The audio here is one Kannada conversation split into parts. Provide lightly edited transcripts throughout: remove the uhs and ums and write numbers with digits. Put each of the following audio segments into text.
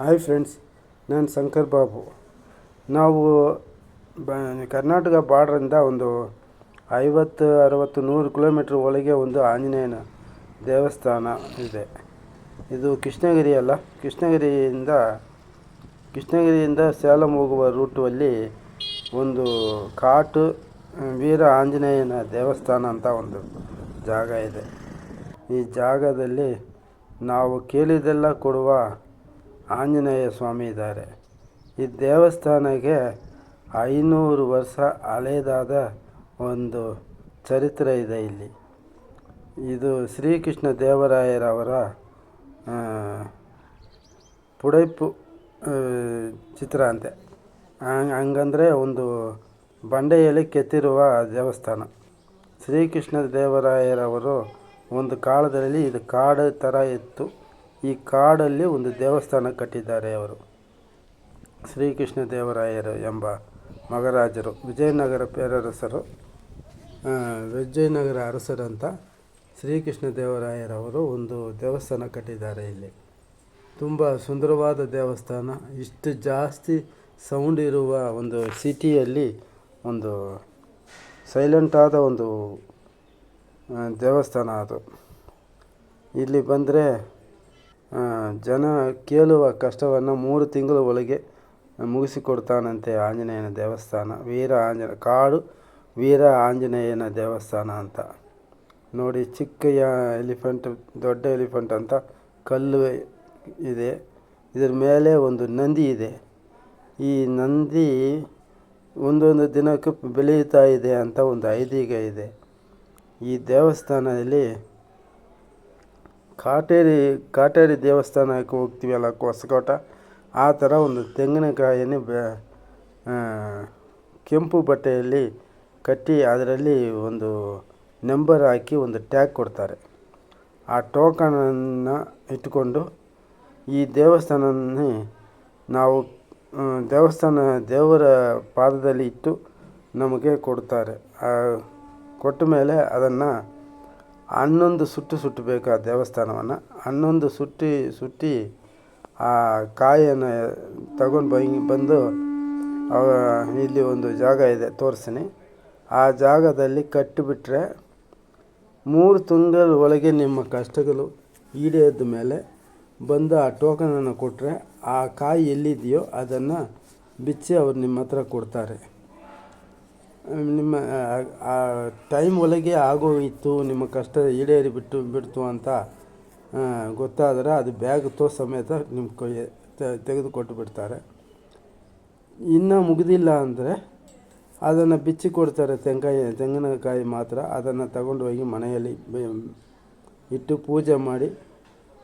ಹಾಯ್ ಫ್ರೆಂಡ್ಸ್, ನಾನು ಶಂಕರ್ ಬಾಬು. ನಾವು ಕರ್ನಾಟಕ ಬಾರ್ಡ್ರಿಂದ ಒಂದು 50-60-100 ಕಿಲೋಮೀಟ್ರ್ ಒಳಗೆ ಒಂದು ಆಂಜನೇಯನ ದೇವಸ್ಥಾನ ಇದೆ. ಇದು ಕೃಷ್ಣಗಿರಿ ಅಲ್ಲ, ಕೃಷ್ಣಗಿರಿಯಿಂದ ಸೇಲಂ ಹೋಗುವ ರೂಟಲ್ಲಿ ಒಂದು ಕಾಟು ವೀರ ಆಂಜನೇಯನ ದೇವಸ್ಥಾನ ಅಂತ ಒಂದು ಜಾಗ ಇದೆ. ಈ ಜಾಗದಲ್ಲಿ ನಾವು ಕೇಳಿದೆಲ್ಲ ಕೊಡುವ ಆಂಜನೇಯ ಸ್ವಾಮಿ ಇದ್ದಾರೆ. ಈ ದೇವಸ್ಥಾನಕ್ಕೆ 500 ವರ್ಷ ಹಳೆಯದಾದ ಒಂದು ಚರಿತ್ರೆ ಇದೆ. ಇದು ಶ್ರೀಕೃಷ್ಣ ದೇವರಾಯರವರ ಪುಡೈಪು ಚಿತ್ರ ಅಂತೆ. ಹಂಗಂದರೆ ಒಂದು ಬಂಡೆಯಲ್ಲಿ ಕೆತ್ತಿರುವ ದೇವಸ್ಥಾನ. ಶ್ರೀಕೃಷ್ಣ ದೇವರಾಯರವರು ಒಂದು ಕಾಲದಲ್ಲಿ ಇದು ಕಾಡು ಥರ ಇತ್ತು. ಈ ಕಾಡಲ್ಲಿ ಒಂದು ದೇವಸ್ಥಾನ ಕಟ್ಟಿದ್ದಾರೆ ಅವರು. ಶ್ರೀಕೃಷ್ಣ ದೇವರಾಯರು ಎಂಬ ಮಹಾರಾಜರು, ವಿಜಯನಗರ ಪೇರರಸರು, ವಿಜಯನಗರ ಅರಸರಂತ ಶ್ರೀಕೃಷ್ಣ ದೇವರಾಯರವರು ಒಂದು ದೇವಸ್ಥಾನ ಕಟ್ಟಿದ್ದಾರೆ. ಇಲ್ಲಿ ತುಂಬ ಸುಂದರವಾದ ದೇವಸ್ಥಾನ. ಇಷ್ಟು ಜಾಸ್ತಿ ಸೌಂಡ್ ಇರುವ ಒಂದು ಸಿಟಿಯಲ್ಲಿ ಒಂದು ಸೈಲೆಂಟಾದ ಒಂದು ದೇವಸ್ಥಾನ ಅದು. ಇಲ್ಲಿ ಬಂದರೆ ಜನ ಕೇಳುವ ಕಷ್ಟವನ್ನು 3 ತಿಂಗಳ ಒಳಗೆ ಮುಗಿಸಿಕೊಡ್ತಾನಂತೆ ಆಂಜನೇಯನ ದೇವಸ್ಥಾನ. ಕಾಡು ವೀರ ಆಂಜನೇಯನ ದೇವಸ್ಥಾನ ಅಂತ ನೋಡಿ. ಚಿಕ್ಕ ಎಲಿಫೆಂಟ್, ದೊಡ್ಡ ಎಲಿಫೆಂಟ್ ಅಂತ ಕಲ್ಲು ಇದೆ. ಇದರ ಮೇಲೆ ಒಂದು ನಂದಿ ಇದೆ. ಈ ನಂದಿ ಒಂದೊಂದು ದಿನಕ್ಕೆ ಬೆಳೆಯುತ್ತಾ ಇದೆ ಅಂತ ಒಂದು ಐದೀಗ ಇದೆ. ಈ ದೇವಸ್ಥಾನದಲ್ಲಿ ಕಾಟೇರಿ ದೇವಸ್ಥಾನಕ್ಕೆ ಹೋಗ್ತೀವಲ್ಲ, ಹೊಸಕೋಟ, ಆ ಥರ ಒಂದು ತೆಂಗಿನಕಾಯಿಯನ್ನು ಕೆಂಪು ಬಟ್ಟೆಯಲ್ಲಿ ಕಟ್ಟಿ ಅದರಲ್ಲಿ ಒಂದು ನಂಬರ್ ಹಾಕಿ ಒಂದು ಟ್ಯಾಗ್ ಕೊಡ್ತಾರೆ. ಆ ಟೋಕನನ್ನು ಇಟ್ಟುಕೊಂಡು ಈ ದೇವಸ್ಥಾನವನ್ನು ನಾವು ದೇವರ ಪಾದದಲ್ಲಿ ಇಟ್ಟು ನಮಗೆ ಕೊಡ್ತಾರೆ. ಕೊಟ್ಟ ಮೇಲೆ ಅದನ್ನು 11 ಸುಟ್ಟಬೇಕು. ಆ ದೇವಸ್ಥಾನವನ್ನು 11 ಸುಟ್ಟಿ ಆ ಕಾಯನ್ನು ತಗೊಂಡು ಬಂದು ಇಲ್ಲಿ ಒಂದು ಜಾಗ ಇದೆ, ತೋರಿಸ್ತೀನಿ. ಆ ಜಾಗದಲ್ಲಿ ಕಟ್ಟಿಬಿಟ್ರೆ 3 ತಿಂಗಳ ಒಳಗೆ ನಿಮ್ಮ ಕಷ್ಟಗಳು ಈಡೇರಿದ ಮೇಲೆ ಬಂದು ಆ ಟೋಕನನ್ನು ಕೊಟ್ಟರೆ ಆ ಕಾಯಿ ಎಲ್ಲಿದೆಯೋ ಅದನ್ನು ಬಿಚ್ಚಿ ಅವ್ರು ನಿಮ್ಮ ಹತ್ರ ಕೊಡ್ತಾರೆ. ನಿಮ್ಮ ಆ ಟೈಮ್ ಒಳಗೆ ಆಗೋಯಿತು, ನಿಮ್ಮ ಕಷ್ಟ ಈಡೇರಿ ಬಿಡ್ತು ಅಂತ ಗೊತ್ತಾದರೆ ಅದು ಬ್ಯಾಗ್ ಸಮೇತ ನಿಮ್ಮ ತೆಗೆದುಕೊಟ್ಟು ಬಿಡ್ತಾರೆ. ಇನ್ನೂ ಮುಗಿದಿಲ್ಲ ಅಂದರೆ ಅದನ್ನು ಬಿಚ್ಚಿ ಕೊಡ್ತಾರೆ. ತೆಂಗಿನಕಾಯಿ ಮಾತ್ರ ಅದನ್ನು ತಗೊಂಡು ಹೋಗಿ ಮನೆಯಲ್ಲಿ ಇಟ್ಟು ಪೂಜೆ ಮಾಡಿ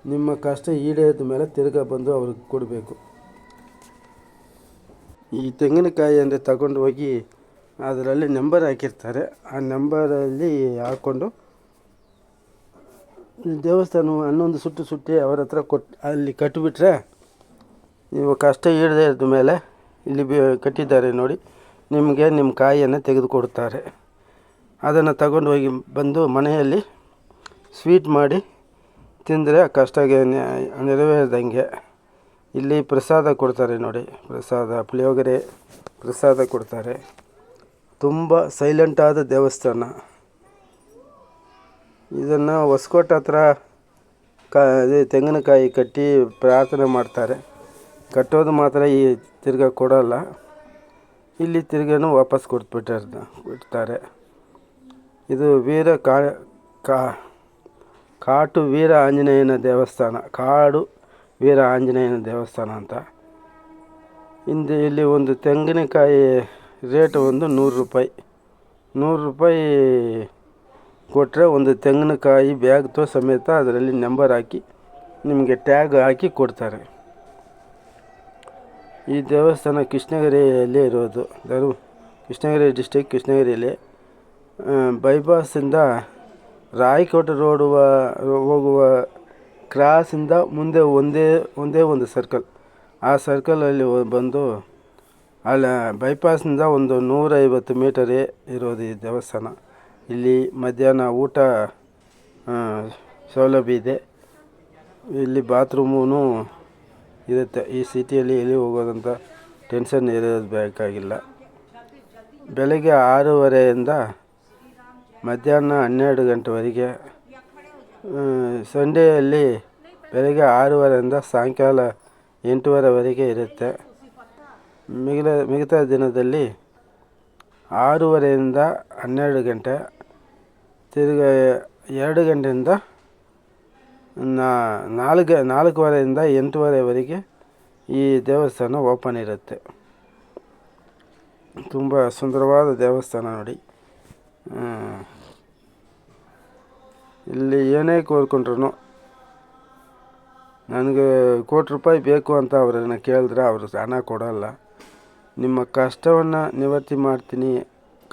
ನಿಮ್ಮ ಕಷ್ಟ ಈಡೇರಿದ ಮೇಲೆ ತಿರ್ಗಾ ಬಂದು ಅವ್ರಿಗೆ ಕೊಡಬೇಕು. ಈ ತೆಂಗಿನಕಾಯಿ ಅಂದರೆ ತಗೊಂಡು ಹೋಗಿ ಅದರಲ್ಲಿ ನಂಬರ್ ಹಾಕಿರ್ತಾರೆ. ಆ ನಂಬರಲ್ಲಿ ಹಾಕ್ಕೊಂಡು ದೇವಸ್ಥಾನ 11 ಸುಟ್ಟಿ ಅವರ ಹತ್ರ ಅಲ್ಲಿ ಕಟ್ಟಿಬಿಟ್ರೆ ನೀವು ಕಷ್ಟ ಈಡದೇ ಇದ್ದ ಮೇಲೆ ಇಲ್ಲಿ ಕಟ್ಟಿದ್ದಾರೆ ನೋಡಿ, ನಿಮಗೆ ನಿಮ್ಮ ಕಾಯಿಯನ್ನು ತೆಗೆದುಕೊಡ್ತಾರೆ. ಅದನ್ನು ತಗೊಂಡು ಹೋಗಿ ಬಂದು ಮನೆಯಲ್ಲಿ ಸ್ವೀಟ್ ಮಾಡಿ ತಿಂದರೆ ಕಷ್ಟಗೆ ನೆರವೇರಿದಂಗೆ. ಇಲ್ಲಿ ಪ್ರಸಾದ ಕೊಡ್ತಾರೆ ನೋಡಿ, ಪುಳಿಯೋಗರೆ ಪ್ರಸಾದ ಕೊಡ್ತಾರೆ. ತುಂಬ ಸೈಲೆಂಟಾದ ದೇವಸ್ಥಾನ. ಇದನ್ನು ಹೊಸಕೋಟೆ ಹತ್ರ ತೆಂಗಿನಕಾಯಿ ಕಟ್ಟಿ ಪ್ರಾರ್ಥನೆ ಮಾಡ್ತಾರೆ. ಕಟ್ಟೋದು ಮಾತ್ರ ಈ ತಿರ್ಗಾ ಕೊಡೋಲ್ಲ. ಇಲ್ಲಿ ತಿರ್ಗಾ ವಾಪಸ್ ಬಿಡ್ತಾರೆ. ಇದು ಕಾಟು ವೀರ ಆಂಜನೇಯನ ದೇವಸ್ಥಾನ, ಕಾಡು ವೀರ ಆಂಜನೇಯನ ದೇವಸ್ಥಾನ ಅಂತ. ಇಲ್ಲಿ ಒಂದು ತೆಂಗಿನಕಾಯಿ ರೇಟ್ ಒಂದು 100 ರೂಪಾಯಿ. 100 ರೂಪಾಯಿ ಕೊಟ್ಟರೆ ಒಂದು ತೆಂಗಿನಕಾಯಿ ಬ್ಯಾಗ್ ಸಮೇತ ಅದರಲ್ಲಿ ನಂಬರ್ ಹಾಕಿ ನಿಮಗೆ ಟ್ಯಾಗ್ ಹಾಕಿ ಕೊಡ್ತಾರೆ. ಈ ದೇವಸ್ಥಾನ ಕೃಷ್ಣಗಿರಿಯಲ್ಲಿ ಇರೋದು. ಕೃಷ್ಣಗಿರಿ ಡಿಸ್ಟಿಕ್, ಕೃಷ್ಣಗಿರಿಯಲ್ಲಿ ಬೈಪಾಸಿಂದ ರಾಯಕೋಟೆ ರೋಡ್ ಹೋಗುವ ಕ್ರಾಸಿಂದ ಮುಂದೆ ಒಂದೇ ಒಂದು ಸರ್ಕಲ್. ಆ ಸರ್ಕಲಲ್ಲಿ ಬಂದು ಅಲ್ಲಿ ಬೈಪಾಸ್ನಿಂದ ಒಂದು 150 ಮೀಟರೇ ಇರೋದು ಈ ದೇವಸ್ಥಾನ. ಇಲ್ಲಿ ಮಧ್ಯಾಹ್ನ ಊಟ ಸೌಲಭ್ಯ ಇದೆ. ಇಲ್ಲಿ ಬಾತ್ರೂಮೂ ಇರುತ್ತೆ. ಈ ಸಿಟಿಯಲ್ಲಿ ಎಲ್ಲಿ ಹೋಗೋದಂತ ಟೆನ್ಷನ್ ಇರೋದು ಬೇಕಾಗಿಲ್ಲ. ಬೆಳಗ್ಗೆ 6:30ಯಿಂದ ಮಧ್ಯಾಹ್ನ 12 ಗಂಟೆವರೆಗೆ, ಸಂಡೇಯಲ್ಲಿ ಬೆಳಗ್ಗೆ 6:30ರಿಂದ ಸಾಯಂಕಾಲ 8:30ವರೆಗೆ ಇರುತ್ತೆ. ಮಿಗತಾ ದಿನದಲ್ಲಿ 6:30ರಿಂದ 12 ಗಂಟೆ, ತಿರ್ಗಿ 2 ಗಂಟೆಯಿಂದ 4:30ರಿಂದ 8:30ವರೆಗೆ ಈ ದೇವಸ್ಥಾನ ಓಪನ್ ಇರುತ್ತೆ. ತುಂಬ ಸುಂದರವಾದ ದೇವಸ್ಥಾನ ನೋಡಿ. ಇಲ್ಲಿ ಏನೇ ಕೋರ್ಕೊಂಡ್ರು, ನನಗೆ ₹1,00,00,000 ಬೇಕು ಅಂತ ಅವ್ರನ್ನ ಕೇಳಿದ್ರೆ ಅವರು ಹಣ ಕೊಡೋಲ್ಲ. ನಿಮ್ಮ ಕಷ್ಟವನ್ನು ನಿವೃತ್ತಿ ಮಾಡ್ತೀನಿ,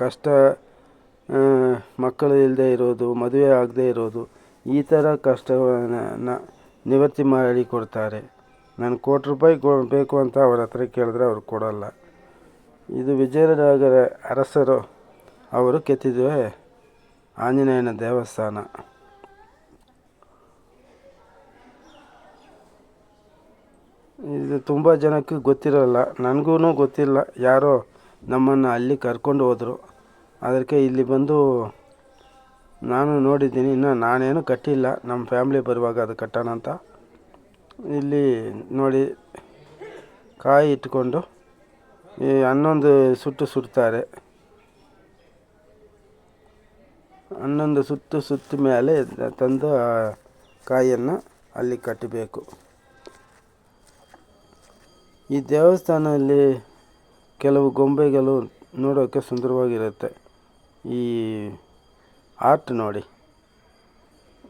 ಕಷ್ಟ ಮಕ್ಕಳು ಇಲ್ಲದೆ ಇರೋದು, ಮದುವೆ ಆಗದೆ ಇರೋದು, ಈ ಥರ ಕಷ್ಟವನ್ನು ನಿವೃತ್ತಿ ಮಾಡಿ ಕೊಡ್ತಾರೆ. ನಾನು ₹1,00,00,000 ಬೇಕು ಅಂತ ಅವ್ರ ಹತ್ರ ಕೇಳಿದ್ರೆ ಅವ್ರು ಕೊಡೋಲ್ಲ. ಇದು ವಿಜಯನಗರ ಅರಸರು ಅವರು ಕೆತ್ತಿದ ಆಂಜನೇಯನ ದೇವಸ್ಥಾನ. ಇದು ತುಂಬ ಜನಕ್ಕೆ ಗೊತ್ತಿರೋಲ್ಲ, ನನಗೂ ಗೊತ್ತಿಲ್ಲ. ಯಾರೋ ನಮ್ಮನ್ನು ಅಲ್ಲಿ ಕರ್ಕೊಂಡು ಹೋದರು. ಅದಕ್ಕೆ ಇಲ್ಲಿ ಬಂದು ನಾನು ನೋಡಿದ್ದೀನಿ. ಇನ್ನು ನಾನೇನು ಕಟ್ಟಿಲ್ಲ, ನಮ್ಮ ಫ್ಯಾಮ್ಲಿ ಬರುವಾಗ ಅದು ಕಟ್ಟೋಣ ಅಂತ. ಇಲ್ಲಿ ನೋಡಿ, ಕಾಯಿ ಇಟ್ಕೊಂಡು ಈ 11 ಸುತ್ತು ಸುಡ್ತಾರೆ. 11 ಸುತ್ತ ಮೇಲೆ ತಂದು ಆ ಕಾಯಿಯನ್ನು ಅಲ್ಲಿ ಕಟ್ಟಬೇಕು. ಈ ದೇವಸ್ಥಾನದಲ್ಲಿ ಕೆಲವು ಗೊಂಬೆಗಳು ನೋಡೋಕ್ಕೆ ಸುಂದರವಾಗಿರುತ್ತೆ. ಈ ಆರ್ಟ್ ನೋಡಿ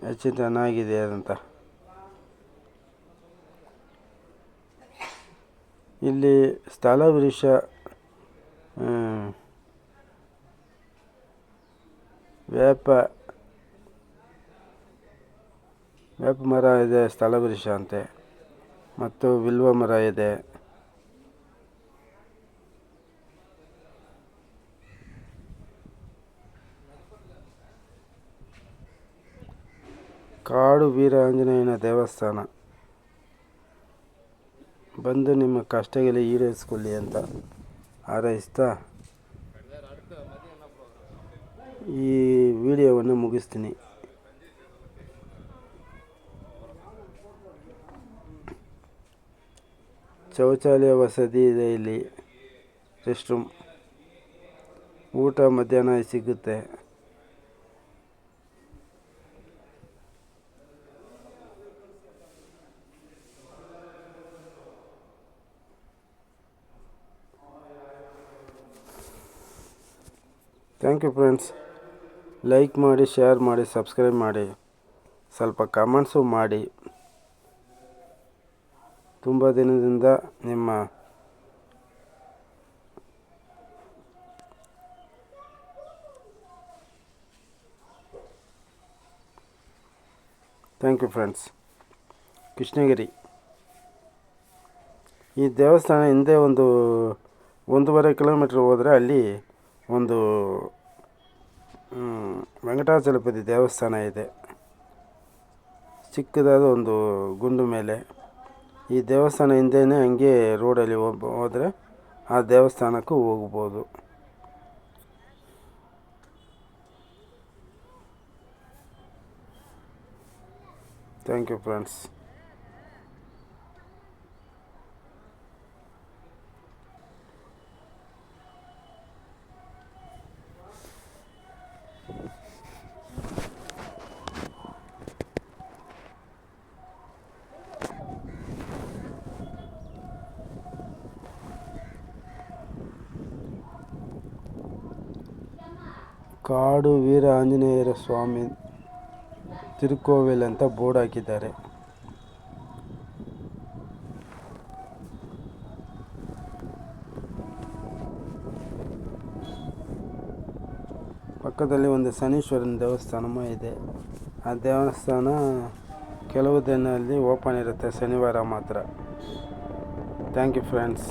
ಎಷ್ಟು ಚೆನ್ನಾಗಿದೆ ಅಂತ. ಇಲ್ಲಿ ಸ್ಥಳವೃಕ್ಷ, ವೇಪ ಮರ ಇದೆ, ಸ್ಥಳವೃಕ್ಷ ಅಂತೆ. ಮತ್ತು ಬಿಲ್ವ ಮರ ಇದೆ. ಕಾಡು ವೀರಾಂಜನೇಯನ ದೇವಸ್ಥಾನ. ಬಂದು ನಿಮ್ಮ ಕಷ್ಟಗಳು ಈಡೇರಿಸ್ಕೊಳ್ಳಿ ಅಂತ ಹಾರೈಸ್ತಾ ಈ ವಿಡಿಯೋವನ್ನು ಮುಗಿಸ್ತೀನಿ. ಶೌಚಾಲಯ ವಸತಿ ಇದೆ ಇಲ್ಲಿ, ರೆಸ್ಟ್ ರೂಮ್, ಊಟ ಮಧ್ಯಾಹ್ನ ಸಿಗುತ್ತೆ. Thank you friends. ಲೈಕ್ ಮಾಡಿ, ಶೇರ್ ಮಾಡಿ, ಸಬ್ಸ್ಕ್ರೈಬ್ ಮಾಡಿ, ಸ್ವಲ್ಪ ಕಮೆಂಟ್ಸು ಮಾಡಿ. ತುಂಬ ದಿನದಿಂದ ನಿಮ್ಮ ಥ್ಯಾಂಕ್ ಯು ಫ್ರೆಂಡ್ಸ್. ಕೃಷ್ಣಗಿರಿ ಈ ದೇವಸ್ಥಾನ ಹಿಂದೆ 1.5 ಕಿಲೋಮೀಟ್ರ್ ಹೋದರೆ ಅಲ್ಲಿ ಒಂದು ವೆಂಕಟಾಚಲಪತಿ ದೇವಸ್ಥಾನ ಇದೆ. ಚಿಕ್ಕದಾದ ಒಂದು ಗುಂಡು ಮೇಲೆ. ಈ ದೇವಸ್ಥಾನ ಹಿಂದೆಯೇ ಹಂಗೆ ರೋಡಲ್ಲಿ ಹೋದರೆ ಆ ದೇವಸ್ಥಾನಕ್ಕೂ ಹೋಗ್ಬೋದು. Thank you friends. ಕಾಡು ವೀರ ಆಂಜನೇಯರ ಸ್ವಾಮಿ ತಿರುಕೋವಿಲ್ ಅಂತ ಬೋರ್ಡ್ ಹಾಕಿದ್ದಾರೆ. ಪಕ್ಕದಲ್ಲಿ ಒಂದು ಶನೀಶ್ವರನ ದೇವಸ್ಥಾನ ಇದೆ. ಆ ದೇವಸ್ಥಾನ ಕೆಲವು ದಿನದಲ್ಲಿ ಓಪನ್ ಇರುತ್ತೆ, ಶನಿವಾರ ಮಾತ್ರ. Thank you friends.